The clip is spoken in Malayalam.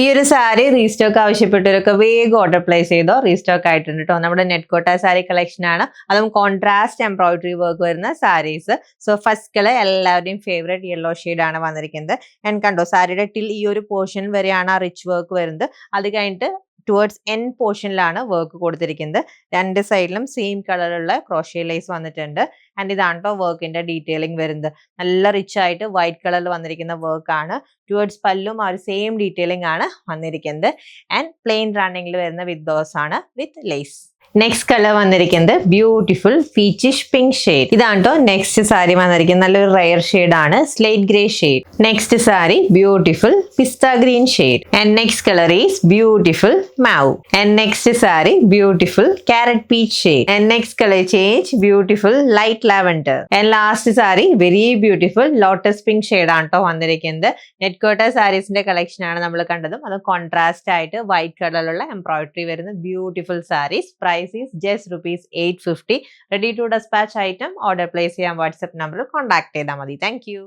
ഈ ഒരു സാരി റീസ്റ്റോക്ക് ആവശ്യപ്പെട്ടവരൊക്കെ വേഗം ഓർഡർ പ്ലേസ് ചെയ്തോ, റീസ്റ്റോക്ക് ആയിട്ടുണ്ട് കേട്ടോ. നമ്മുടെ നെറ്റ് കോട്ട സാരി കളക്ഷൻ ആണ്, അതും കോൺട്രാസ്റ്റ് എംബ്രോയിഡറി വർക്ക് വരുന്ന സാരീസ്. സോ ഫസ്റ്റ് കളർ എല്ലാവരുടെയും ഫേവറേറ്റ് യെല്ലോ ആണ് വന്നിരിക്കുന്നത്. ഞാൻ കണ്ടോ സാരിയുടെ ടിൽ ഈ ഒരു പോർഷൻ വരെയാണ് ആ റിച്ച് വർക്ക് വരുന്നത്. അത് കഴിഞ്ഞിട്ട് ടുവേർഡ്സ് എൻ പോർഷനിലാണ് വർക്ക് കൊടുത്തിരിക്കുന്നത്. രണ്ട് സൈഡിലും സെയിം കളറുള്ള ക്രോഷ്യ ലൈസ് വന്നിട്ടുണ്ട്. ആൻഡ് ഇതാണ് കേട്ടോ വർക്കിന്റെ ഡീറ്റെയിലിംഗ് വരുന്നത്. നല്ല റിച്ച് ആയിട്ട് വൈറ്റ് കളറിൽ വന്നിരിക്കുന്ന വർക്ക് ആണ്. ടുവേർഡ്സ് പല്ലും ആ ഒരു സെയിം ഡീറ്റെയിലിംഗ് ആണ് വന്നിരിക്കുന്നത്. ആൻഡ് പ്ലെയിൻ റണ്ണിംഗിൽ വരുന്ന വിത്ത് ആണ് വിത്ത് ലേസ്. നെക്സ്റ്റ് കളർ വന്നിരിക്കുന്നത് ബ്യൂട്ടിഫുൾ പീച്ചിഷ് പിങ്ക് ഷെയ്ഡ്. ഇതാണ് കേട്ടോ നെക്സ്റ്റ് സാരി വന്നിരിക്കുന്നത്. നല്ലൊരു റയർ ഷെയ്ഡ് ആണ്, slate grey shade. Next sari beautiful pista green shade. And next colour is beautiful mauve. And next sari beautiful carrot peach shade. And next colour change beautiful light lavender. And last sari very beautiful lotus pink shade ആണ് കേട്ടോ വന്നിരിക്കുന്നത്. നെറ്റ് കോട്ട സാരീസിന്റെ കളക്ഷൻ ആണ് നമ്മൾ കണ്ടതും. അത് കോൺട്രാസ്റ്റ് ആയിട്ട് വൈറ്റ് കളറിലുള്ള എംബ്രോയിഡറി വരുന്ന beautiful saris. Price is just ₹850. Ready to dispatch item order place ചെയ്യാൻ വാട്സ്ആപ്പ് നമ്പറിൽ കോൺടാക്ട് ചെയ്താൽ മതി. Thank you.